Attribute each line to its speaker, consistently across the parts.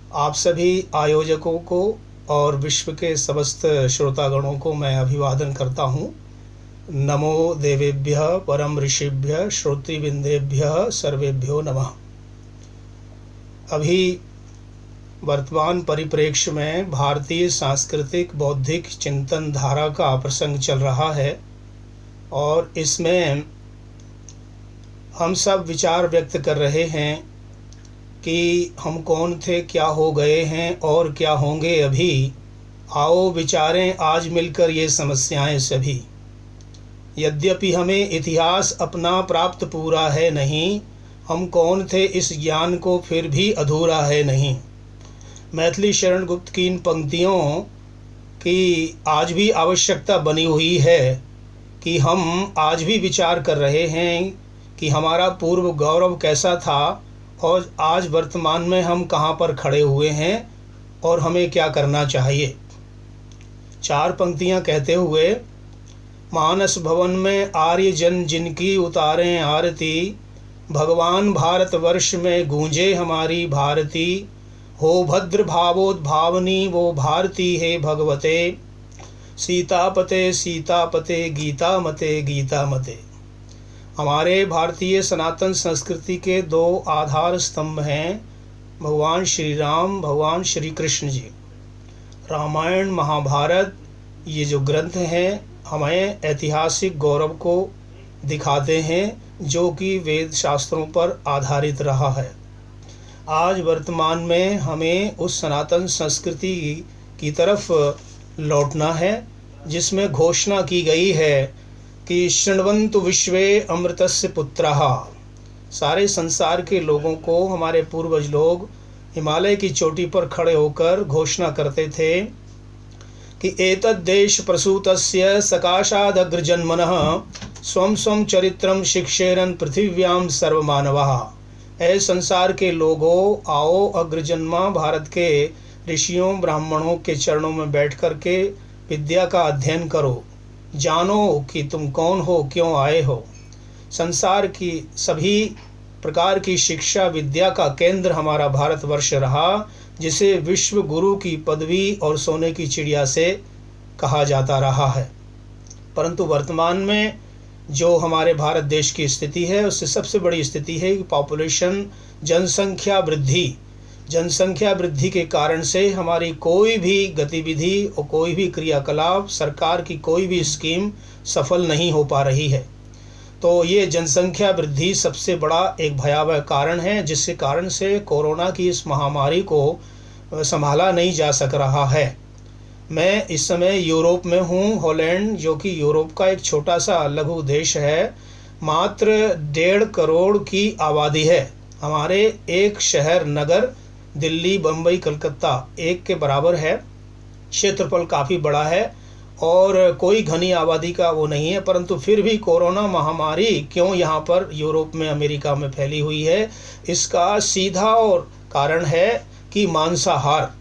Speaker 1: आप सभी आयोजकों को और विश्व के समस्त श्रोतागणों को मैं अभिवादन करता हूँ। नमो देवेभ्यः परम ऋषिभ्यः श्रोतृविंदेभ्यः सर्वेभ्यो नमः। अभी वर्तमान परिप्रेक्ष्य में भारतीय सांस्कृतिक बौद्धिक चिंतन धारा का प्रसंग चल रहा है और इसमें हम सब विचार व्यक्त कर रहे हैं कि हम कौन थे, क्या हो गए हैं और क्या होंगे अभी। आओ विचारें आज मिलकर ये समस्याएं सभी। यद्यपि हमें इतिहास अपना प्राप्त पूरा है नहीं, हम कौन थे इस ज्ञान को फिर भी अधूरा है नहीं। मैथिली शरण गुप्त की इन पंक्तियों की आज भी आवश्यकता बनी हुई है कि हम आज भी विचार कर रहे हैं कि हमारा पूर्व गौरव कैसा था और आज वर्तमान में हम कहाँ पर खड़े हुए हैं और हमें क्या करना चाहिए। चार पंक्तियाँ कहते हुए, मानस भवन में आर्य जन जिनकी उतारें आरती, भगवान भारतवर्ष में गूंजे हमारी भारती, हो भद्र भावोद्भावनी वो भारती है भगवते, सीतापते सीतापते गीता मते गीता मते। हमारे भारतीय सनातन संस्कृति के दो आधार स्तंभ हैं, भगवान श्री राम, भगवान श्री कृष्ण जी। रामायण महाभारत ये जो ग्रंथ हैं हमें ऐतिहासिक गौरव को दिखाते हैं जो कि वेद शास्त्रों पर आधारित रहा है। आज वर्तमान में हमें उस सनातन संस्कृति की तरफ लौटना है जिसमें घोषणा की गई है कि शृण्वन्तु विश्वे अमृतस्य पुत्राः। सारे संसार के लोगों को हमारे पूर्वज लोग हिमालय की चोटी पर खड़े होकर घोषणा करते थे कि एतद् देश प्रसूतस्य सकाशादग्रजन्मनः स्वं स्वं चरित्रं शिक्षेरन् पृथिव्यां सर्वमानवाः। ऐ संसार के लोगों, आओ अग्रजन्मा भारत के ऋषियों ब्राह्मणों के चरणों में बैठ कर के विद्या का अध्ययन करो, जानो कि तुम कौन हो, क्यों आए हो। संसार की सभी प्रकार की शिक्षा विद्या का केंद्र हमारा भारतवर्ष रहा, जिसे विश्व गुरु की पदवी और सोने की चिड़िया से कहा जाता रहा है। परंतु वर्तमान में जो हमारे भारत देश की स्थिति है उससे सबसे बड़ी स्थिति है कि पॉपुलेशन, जनसंख्या वृद्धि के कारण से हमारी कोई भी गतिविधि और कोई भी क्रियाकलाप, सरकार की कोई भी स्कीम सफल नहीं हो पा रही है। तो ये जनसंख्या वृद्धि सबसे बड़ा एक भयावह कारण है जिसके कारण से कोरोना की इस महामारी को संभाला नहीं जा सक रहा है। मैं इस समय यूरोप में हूँ, हॉलैंड, जो कि यूरोप का एक छोटा सा लघु देश है। मात्र 1.5 करोड़ की आबादी है। हमारे एक शहर नगर दिल्ली, बम्बई, कलकत्ता एक के बराबर है। क्षेत्रफल काफ़ी बड़ा है और कोई घनी आबादी का वो नहीं है, परंतु फिर भी कोरोना महामारी क्यों यहाँ पर यूरोप में, अमेरिका में फैली हुई है, इसका सीधा और कारण है कि मांसाहार।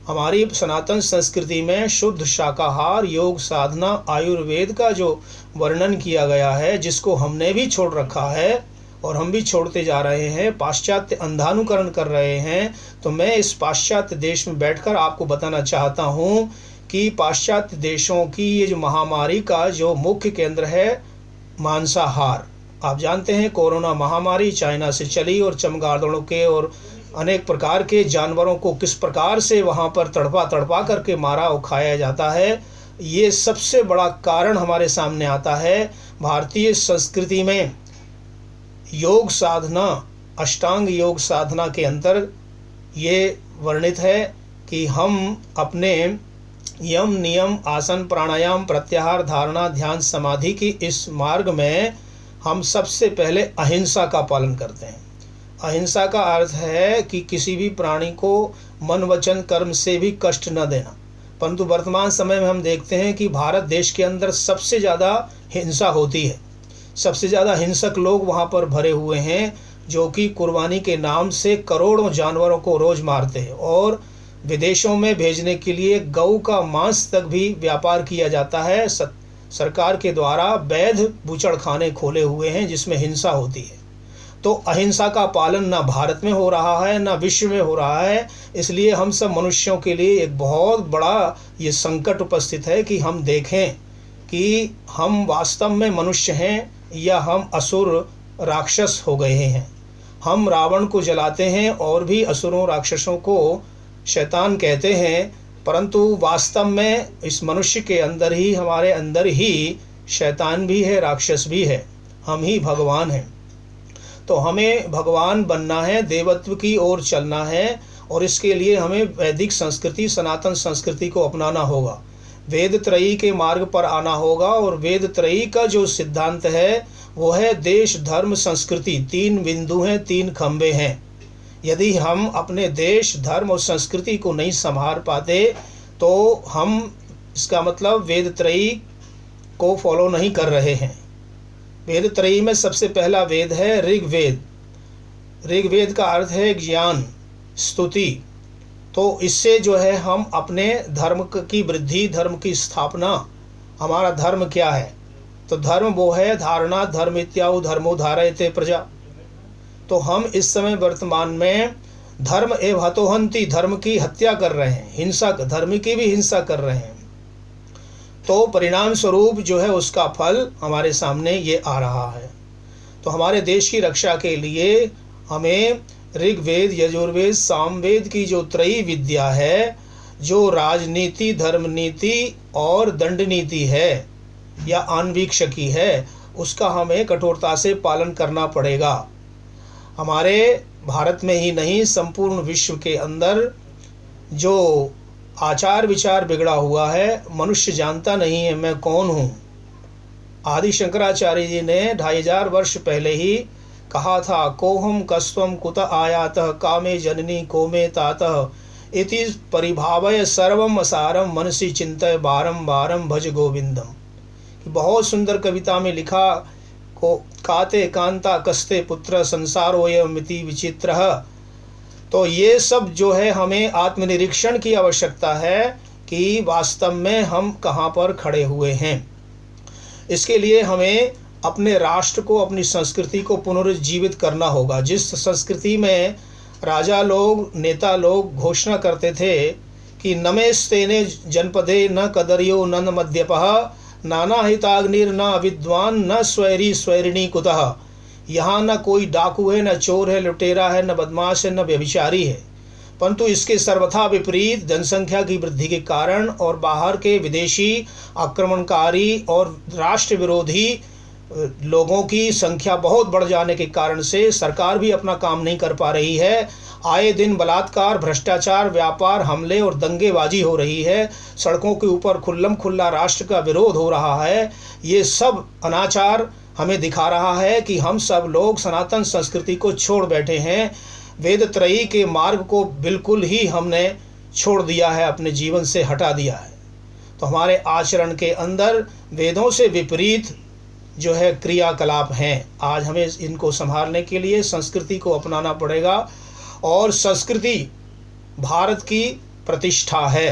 Speaker 1: हमारी सनातन संस्कृति में शुद्ध शाकाहार, योग साधना, आयुर्वेद का जो वर्णन किया गया है, जिसको हमने भी छोड़ रखा है और हम भी छोड़ते जा रहे हैं, पाश्चात्य अंधानुकरण कर रहे हैं। तो मैं इस पाश्चात्य देश में बैठकर आपको बताना चाहता हूँ कि पाश्चात्य देशों की ये जो महामारी का जो मुख्य केंद्र है मांसाहार। आप जानते हैं कोरोना महामारी चाइना से चली और चमगादड़ों के और अनेक प्रकार के जानवरों को किस प्रकार से वहाँ पर तड़पा करके मारा और खाया जाता है। ये सबसे बड़ा कारण हमारे सामने आता है। भारतीय संस्कृति में योग साधना, अष्टांग योग साधना के अंदर ये वर्णित है कि हम अपने यम, नियम, आसन, प्राणायाम, प्रत्याहार, धारणा, ध्यान, समाधि की इस मार्ग में हम सबसे पहले अहिंसा का पालन करते हैं। अहिंसा का अर्थ है कि किसी भी प्राणी को मन, वचन, कर्म से भी कष्ट न देना। परंतु वर्तमान समय में हम देखते हैं कि भारत देश के अंदर सबसे ज़्यादा हिंसा होती है। सबसे ज़्यादा हिंसक लोग वहाँ पर भरे हुए हैं जो कि कुर्बानी के नाम से करोड़ों जानवरों को रोज़ मारते हैं और विदेशों में भेजने के लिए गऊ का मांस तक भी व्यापार किया जाता है। सरकार के द्वारा वैध बूचड़खाने खोले हुए हैं जिसमें हिंसा होती है। तो अहिंसा का पालन ना भारत में हो रहा है ना विश्व में हो रहा है। इसलिए हम सब मनुष्यों के लिए एक बहुत बड़ा ये संकट उपस्थित है कि हम देखें कि हम वास्तव में मनुष्य हैं या हम असुर राक्षस हो गए हैं। हम रावण को जलाते हैं और भी असुरों राक्षसों को शैतान कहते हैं, परंतु वास्तव में इस मनुष्य के अंदर ही, हमारे अंदर ही शैतान भी है, राक्षस भी है। हम ही भगवान हैं। तो हमें भगवान बनना है, देवत्व की ओर चलना है, और इसके लिए हमें वैदिक संस्कृति, सनातन संस्कृति को अपनाना होगा। वेद त्रयी के मार्ग पर आना होगा। और वेद त्रयी का जो सिद्धांत है वो है देश, धर्म, संस्कृति। 3 बिंदु हैं, 3 खंबे हैं। यदि हम अपने देश, धर्म और संस्कृति को नहीं संभाल पाते तो हम, इसका मतलब वेद त्रयी को फॉलो नहीं कर रहे हैं। वेद त्रयी में सबसे पहला वेद है ऋग्वेद। ऋग्वेद का अर्थ है ज्ञान, स्तुति। तो इससे जो है हम अपने धर्म की वृद्धि, धर्म की स्थापना। हमारा धर्म क्या है? तो धर्म वो है धारणा, धर्म इत्याहु धर्मो धारयते प्रजा। तो हम इस समय वर्तमान में धर्म एव हतोहंति, धर्म की हत्या कर रहे हैं, हिंसा, धर्म की भी हिंसा कर रहे हैं। तो परिणाम स्वरूप जो है उसका फल हमारे सामने ये आ रहा है। तो हमारे देश की रक्षा के लिए हमें ऋग्वेद, यजुर्वेद, सामवेद की जो त्रयी विद्या है, जो राजनीति, धर्म नीति और दंड नीति है या आन्वीक्षकी है, उसका हमें कठोरता से पालन करना पड़ेगा। हमारे भारत में ही नहीं, संपूर्ण विश्व के अंदर जो आचार विचार बिगड़ा हुआ है, मनुष्य जानता नहीं है मैं कौन हूँ। आदि शंकराचार्य जी ने 2500 वर्ष पहले ही कहा था, कोहम कस्त्वम कुत आयातः कामे जननी कोमे तातः इति परिभावय सर्वम असारम मनसि चिंतय बारम बारम भज गोविंदम। बहुत सुंदर कविता में लिखा, को काते कांता कस्ते पुत्र संसारोयमिति विचित्रः। तो ये सब जो है हमें आत्मनिरीक्षण की आवश्यकता है कि वास्तव में हम कहाँ पर खड़े हुए हैं। इसके लिए हमें अपने राष्ट्र को, अपनी संस्कृति को पुनरुज्जीवित करना होगा। जिस संस्कृति में राजा लोग, नेता लोग घोषणा करते थे कि नमेस्तेने जनपदे न कदर्यो न मद्यपः नाना हिताग्निर न विद्वान न स्वैरी स्वैरिणी कुतः। यहाँ न कोई डाकू है, न चोर है, लुटेरा है, न बदमाश है, न व्यभिचारी है, परंतु इसके सर्वथा विपरीत जनसंख्या की वृद्धि के कारण और बाहर के विदेशी आक्रमणकारी और राष्ट्र विरोधी लोगों की संख्या बहुत बढ़ जाने के कारण से सरकार भी अपना काम नहीं कर पा रही है। आए दिन बलात्कार, भ्रष्टाचार, व्यापार, हमले और दंगेबाजी हो रही है। सड़कों के ऊपर खुल्लम खुल्ला राष्ट्र का विरोध हो रहा है। ये सब अनाचार हमें दिखा रहा है कि हम सब लोग सनातन संस्कृति को छोड़ बैठे हैं। वेद त्रयी के मार्ग को बिल्कुल ही हमने छोड़ दिया है, अपने जीवन से हटा दिया है। तो हमारे आचरण के अंदर वेदों से विपरीत जो है क्रियाकलाप हैं। आज हमें इनको संभालने के लिए संस्कृति को अपनाना पड़ेगा। और संस्कृति भारत की प्रतिष्ठा है।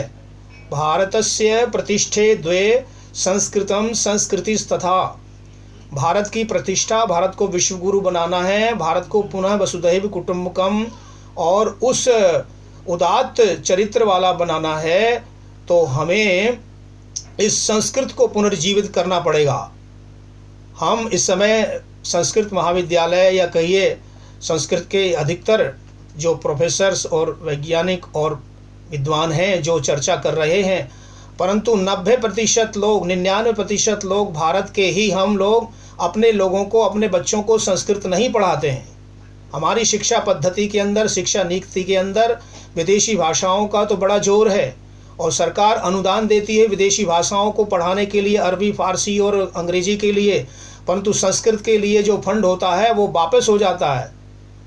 Speaker 1: भारतस्य प्रतिष्ठे द्वे संस्कृतम संस्कृतिस्तथा। भारत की प्रतिष्ठा, भारत को विश्वगुरु बनाना है, भारत को पुनः वसुधैव कुटुंबकम और उस उदात्त चरित्र वाला बनाना है। तो हमें इस संस्कृत को पुनर्जीवित करना पड़ेगा। हम इस समय संस्कृत महाविद्यालय या कहिए संस्कृत के अधिकतर जो प्रोफेसर्स और वैज्ञानिक और विद्वान हैं जो चर्चा कर रहे हैं, परंतु 90% लोग, 99% लोग भारत के ही हम लोग अपने लोगों को, अपने बच्चों को संस्कृत नहीं पढ़ाते हैं। हमारी शिक्षा पद्धति के अंदर, शिक्षा नीति के अंदर विदेशी भाषाओं का तो बड़ा जोर है और सरकार अनुदान देती है विदेशी भाषाओं को पढ़ाने के लिए, अरबी, फारसी और अंग्रेजी के लिए, परंतु संस्कृत के लिए जो फंड होता है वो वापस हो जाता है।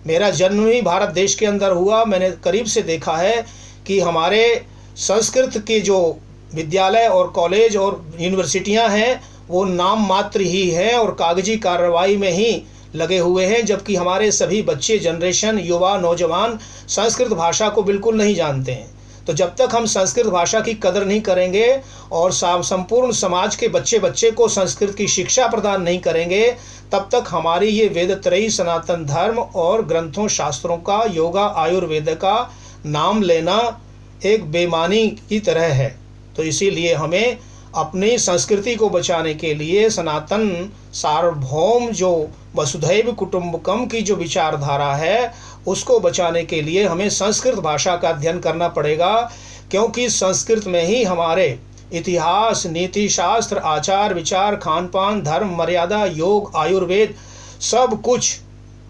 Speaker 1: मेरा जन्म ही भारत देश के अंदर हुआ। मैंने करीब से देखा है कि हमारे संस्कृत के जो विद्यालय और कॉलेज और यूनिवर्सिटियां हैं वो नाम मात्र ही हैं और कागजी कार्रवाई में ही लगे हुए हैं, जबकि हमारे सभी बच्चे, जनरेशन, युवा, नौजवान संस्कृत भाषा को बिल्कुल नहीं जानते हैं। तो जब तक हम संस्कृत भाषा की कदर नहीं करेंगे और संपूर्ण समाज के बच्चे बच्चे को संस्कृत की शिक्षा प्रदान नहीं करेंगे, तब तक हमारी ये वेदत्रयी सनातन धर्म और ग्रंथों शास्त्रों का, योगा आयुर्वेद का नाम लेना एक बेईमानी की तरह है। तो इसीलिए हमें अपनी संस्कृति को बचाने के लिए सनातन सार्वभौम जो वसुधैव कुटुंबकम की जो विचारधारा है उसको बचाने के लिए हमें संस्कृत भाषा का अध्ययन करना पड़ेगा, क्योंकि संस्कृत में ही हमारे इतिहास, नीति शास्त्र, आचार विचार, खान पान, धर्म मर्यादा, योग आयुर्वेद सब कुछ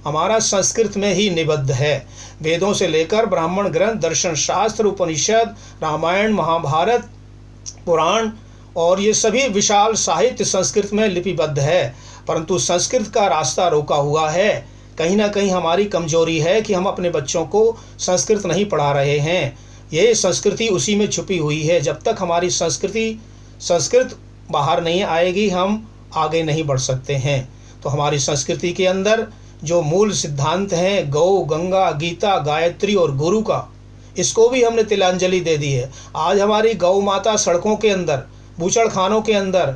Speaker 1: हमारा संस्कृत में ही निबद्ध है। वेदों से लेकर ब्राह्मण ग्रंथ, दर्शन शास्त्र, उपनिषद, रामायण, महाभारत, पुराण और ये सभी विशाल साहित्य संस्कृत में लिपिबद्ध है। परंतु संस्कृत का रास्ता रोका हुआ है। कहीं ना कहीं हमारी कमजोरी है कि हम अपने बच्चों को संस्कृत नहीं पढ़ा रहे हैं। ये संस्कृति उसी में छुपी हुई है। जब तक हमारी संस्कृत बाहर नहीं आएगी, हम आगे नहीं बढ़ सकते हैं। तो हमारी संस्कृति के अंदर जो मूल सिद्धांत हैं, गौ, गंगा, गीता, गायत्री और गुरु का, इसको भी हमने तिलांजलि दे दी है। आज हमारी गौ माता सड़कों के अंदर, बूचड़खानों के अंदर,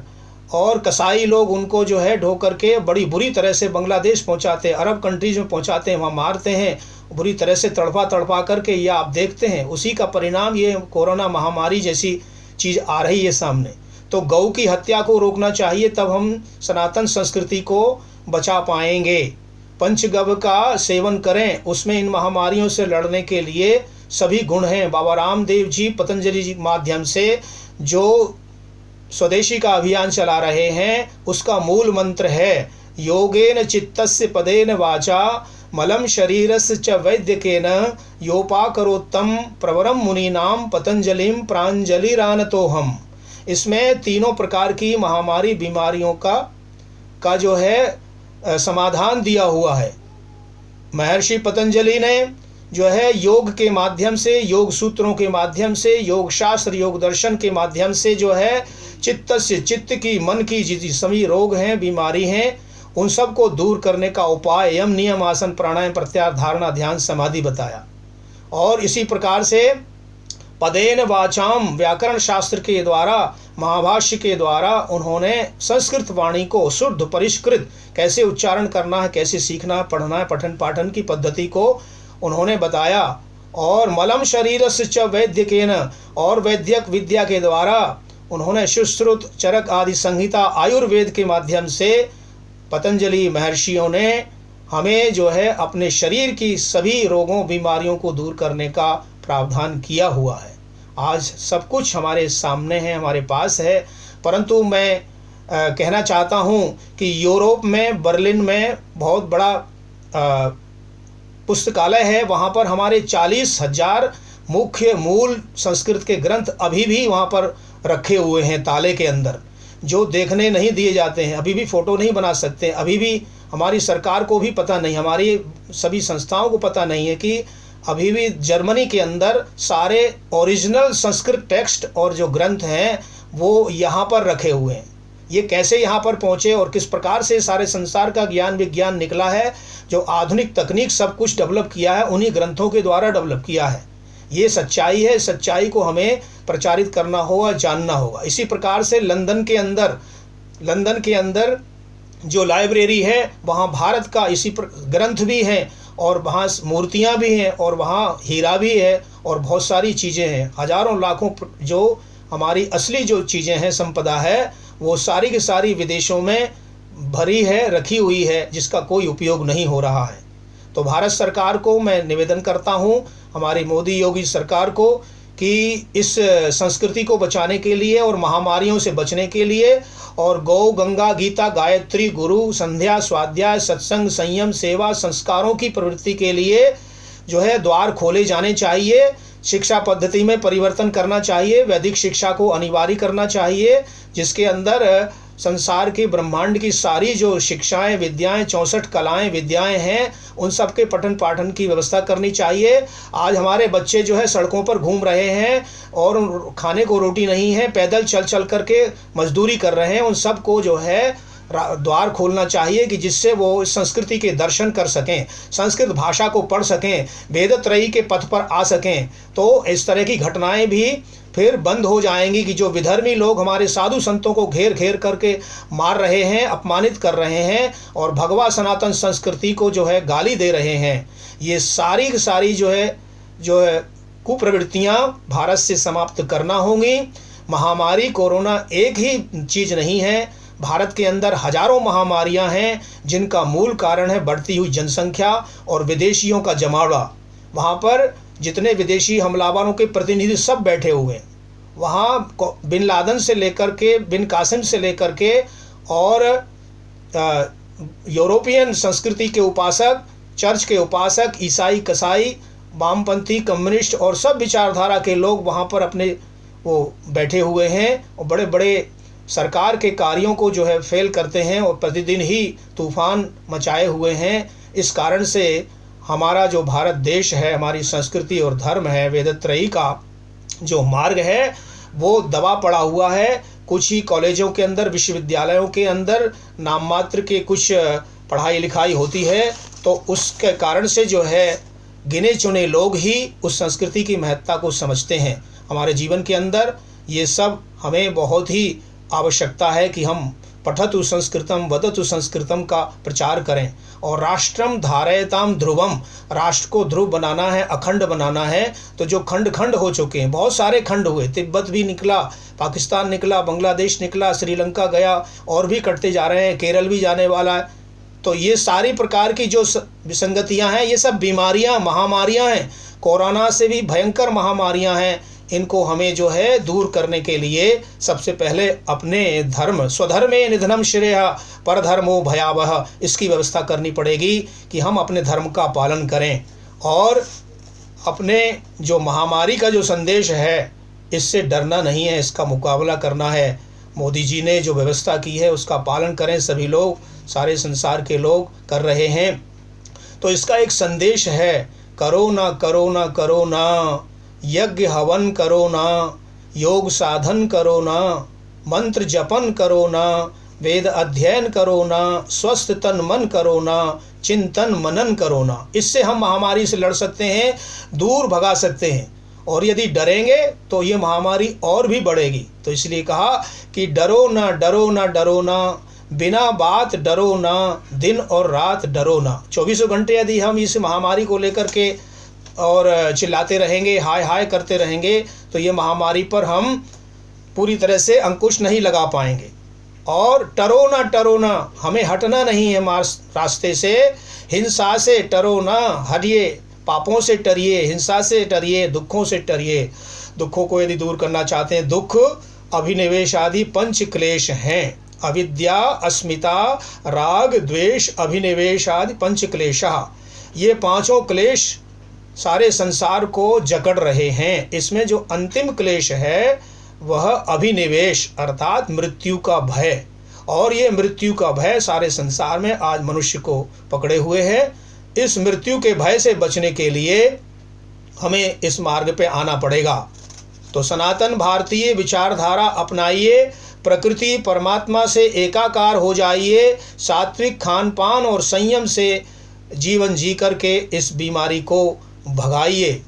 Speaker 1: और कसाई लोग उनको जो है ढो करके बड़ी बुरी तरह से बांग्लादेश पहुंचाते हैं, अरब कंट्रीज में पहुंचाते हैं, वहाँ मारते हैं बुरी तरह से, तड़पा करके। ये आप देखते हैं, उसी का परिणाम ये कोरोना महामारी जैसी चीज़ आ रही है सामने। तो गौ की हत्या को रोकना चाहिए, तब हम सनातन संस्कृति को बचा पाएंगे। पंचगव्य का सेवन करें, उसमें इन महामारियों से लड़ने के लिए सभी गुण हैं। बाबा रामदेव जी पतंजलि जी माध्यम से जो स्वदेशी का अभियान चला रहे हैं, उसका मूल मंत्र है योगेन चित्तस्य पदेन वाचा मलम शरीरस्य च वैद्यकेन योपाकरोत्तम प्रवरम मुनीनाम पतंजलिम प्रांजलिरानतोहम। इसमें तीनों प्रकार की महामारी बीमारियों का जो है समाधान दिया हुआ है। महर्षि पतंजलि ने जो है योग के माध्यम से, योग सूत्रों के माध्यम से, योग शास्त्र, योग दर्शन के माध्यम से जो है चित्त की, मन की जितनी सभी रोग हैं, बीमारी हैं, उन सब को दूर करने का उपाय यम, नियम, आसन, प्राणायाम, प्रत्याहार, धारणा, ध्यान, समाधि बताया। और इसी प्रकार से पदेन वाचाम, व्याकरण शास्त्र के द्वारा, महाभाष्य के द्वारा उन्होंने संस्कृत वाणी को शुद्ध परिष्कृत कैसे उच्चारण करना है, कैसे सीखना पढ़ना है, पठन पाठन की पद्धति को उन्होंने बताया। और मलम शरीरस्य च वैद्यकेन, और वैद्यक विद्या के द्वारा उन्होंने सुश्रुत, चरक आदि संहिता आयुर्वेद के माध्यम से पतंजलि महर्षियों ने हमें जो है अपने शरीर की सभी रोगों, बीमारियों को दूर करने का प्रावधान किया हुआ है। आज सब कुछ हमारे सामने है, हमारे पास है। परंतु मैं कहना चाहता हूँ कि यूरोप में, बर्लिन में बहुत बड़ा पुस्तकालय है। वहाँ पर हमारे 40,000 मुख्य मूल संस्कृत के ग्रंथ अभी भी वहाँ पर रखे हुए हैं ताले के अंदर, जो देखने नहीं दिए जाते हैं। अभी भी फ़ोटो नहीं बना सकते। अभी भी हमारी सरकार को भी पता नहीं, हमारी सभी संस्थाओं को पता नहीं है कि अभी भी जर्मनी के अंदर सारे ओरिजिनल संस्कृत टेक्स्ट और जो ग्रंथ हैं वो यहाँ पर रखे हुए हैं। ये कैसे यहाँ पर पहुँचे और किस प्रकार से सारे संसार का ज्ञान विज्ञान निकला है, जो आधुनिक तकनीक सब कुछ डेवलप किया है, उन्हीं ग्रंथों के द्वारा डेवलप किया है। ये सच्चाई है। सच्चाई को हमें प्रचारित करना होगा, जानना होगा। इसी प्रकार से लंदन के अंदर जो लाइब्रेरी है, वहाँ भारत का इसी ग्रंथ भी हैं, और वहाँ मूर्तियाँ भी हैं, और वहाँ हीरा भी है, और बहुत सारी चीज़ें हैं। हजारों लाखों जो हमारी असली जो चीज़ें हैं, संपदा है, वो सारी की सारी विदेशों में भरी है, रखी हुई है, जिसका कोई उपयोग नहीं हो रहा है। तो भारत सरकार को मैं निवेदन करता हूँ, हमारी मोदी योगी सरकार को, कि इस संस्कृति को बचाने के लिए और महामारियों से बचने के लिए, और गौ, गंगा, गीता, गायत्री, गुरु, संध्या, स्वाध्याय, सत्संग, संयम, सेवा, संस्कारों की प्रवृत्ति के लिए जो है द्वार खोले जाने चाहिए। शिक्षा पद्धति में परिवर्तन करना चाहिए। वैदिक शिक्षा को अनिवार्य करना चाहिए, जिसके अंदर संसार की, ब्रह्मांड की सारी जो शिक्षाएं, विद्याएं, 64 कलाएं, विद्याएं हैं, उन सब के पठन पाठन की व्यवस्था करनी चाहिए। आज हमारे बच्चे जो है सड़कों पर घूम रहे हैं और खाने को रोटी नहीं है, पैदल चल करके मजदूरी कर रहे हैं। उन सब को जो है द्वार खोलना चाहिए कि जिससे वो इस संस्कृति के दर्शन कर सकें, संस्कृत भाषा को पढ़ सकें, वेदत्रयी के पथ पर आ सकें। तो इस तरह की घटनाएं भी फिर बंद हो जाएंगी कि जो विधर्मी लोग हमारे साधु संतों को घेर घेर करके मार रहे हैं, अपमानित कर रहे हैं और भगवा सनातन संस्कृति को जो है गाली दे रहे हैं, ये सारी की सारी जो है कुप्रवृत्तियां भारत से समाप्त करना होंगी। महामारी कोरोना एक ही चीज़ नहीं है, भारत के अंदर हजारों महामारियां हैं जिनका मूल कारण है बढ़ती हुई जनसंख्या और विदेशियों का जमावड़ा। वहाँ पर जितने विदेशी हमलावरों के प्रतिनिधि सब बैठे हुए हैं, वहाँ बिन लादेन से लेकर के, बिन कासिम से लेकर के और यूरोपियन संस्कृति के उपासक, चर्च के उपासक, ईसाई, कसाई, वामपंथी, कम्युनिस्ट और सब विचारधारा के लोग वहाँ पर अपने वो बैठे हुए हैं और बड़े बड़े सरकार के कार्यों को जो है फेल करते हैं और प्रतिदिन ही तूफान मचाए हुए हैं। इस कारण से हमारा जो भारत देश है, हमारी संस्कृति और धर्म है, वेदत्रयी का जो मार्ग है वो दबा पड़ा हुआ है। कुछ ही कॉलेजों के अंदर, विश्वविद्यालयों के अंदर नाम मात्र के कुछ पढ़ाई लिखाई होती है, तो उसके कारण से जो है गिने चुने लोग ही उस संस्कृति की महत्ता को समझते हैं। हमारे जीवन के अंदर ये सब हमें बहुत ही आवश्यकता है कि हम पठतु संस्कृतम वदतु संस्कृतम का प्रचार करें। और राष्ट्रम धारयताम ध्रुवम, राष्ट्र को ध्रुव बनाना है, अखंड बनाना है। तो जो खंड खंड हो चुके हैं, बहुत सारे खंड हुए, तिब्बत भी निकला, पाकिस्तान निकला, बांग्लादेश निकला, श्रीलंका गया और भी कटते जा रहे हैं, केरल भी जाने वाला है। तो ये सारी प्रकार की जो विसंगतियां हैं, ये सब बीमारियां, महामारियां हैं, कोरोना से भी भयंकर महामारियां हैं। इनको हमें जो है दूर करने के लिए सबसे पहले अपने धर्म, स्वधर्मे निधनम श्रेयः परधर्मो भयावह, इसकी व्यवस्था करनी पड़ेगी कि हम अपने धर्म का पालन करें और अपने जो महामारी का जो संदेश है इससे डरना नहीं है, इसका मुकाबला करना है। मोदी जी ने जो व्यवस्था की है उसका पालन करें, सभी लोग, सारे संसार के लोग कर रहे हैं। तो इसका एक संदेश है, करो ना करो ना करो ना, यज्ञ हवन करो ना, योग साधन करो ना, मंत्र जपन करो ना, वेद अध्ययन करो ना, स्वस्थ तन मन करो ना, चिंतन मनन करो ना। इससे हम महामारी से लड़ सकते हैं, दूर भगा सकते हैं। और यदि डरेंगे तो ये महामारी और भी बढ़ेगी। तो इसलिए कहा कि डरो ना डरो ना डरो ना, बिना बात डरो ना, दिन और रात डरो ना। 24 घंटे यदि हम इस महामारी को लेकर के और चिल्लाते रहेंगे, हाय हाय करते रहेंगे, तो ये महामारी पर हम पूरी तरह से अंकुश नहीं लगा पाएंगे। और टरो ना, हमें हटना नहीं है रास्ते से, हिंसा से टरो ना, हटिए, पापों से डरिए, हिंसा से डरिए, दुखों से डरिए। दुखों को यदि दूर करना चाहते हैं, दुख, अभिनिवेश आदि 5 क्लेश हैं। अविद्या, अस्मिता, राग, द्वेष, अभिनिवेश आदि 5 क्लेशः, ये 5 क्लेश सारे संसार को जकड़ रहे हैं। इसमें जो अंतिम क्लेश है वह अभिनिवेश अर्थात मृत्यु का भय, और ये मृत्यु का भय सारे संसार में आज मनुष्य को पकड़े हुए है। इस मृत्यु के भय से बचने के लिए हमें इस मार्ग पे आना पड़ेगा। तो सनातन भारतीय विचारधारा अपनाइए, प्रकृति परमात्मा से एकाकार हो जाइए, सात्विक खान पान और संयम से जीवन जी करके इस बीमारी को भगाइए।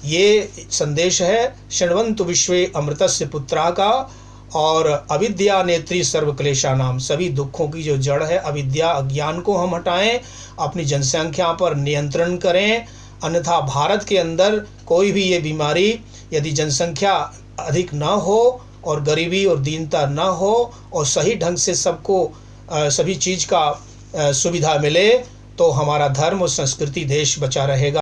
Speaker 1: ये संदेश है शृण्वन्तु विश्वे अमृतस्य पुत्रा का। और अविद्या नेत्री सर्वक्लेशा नाम, सभी दुखों की जो जड़ है अविद्या, अज्ञान को हम हटाएं, अपनी जनसंख्या पर नियंत्रण करें। अन्यथा भारत के अंदर कोई भी ये बीमारी, यदि जनसंख्या अधिक ना हो और गरीबी और दीनता ना हो और सही ढंग से सबको सभी चीज़ का सुविधा मिले, तो हमारा धर्म और संस्कृति देश बचा रहेगा।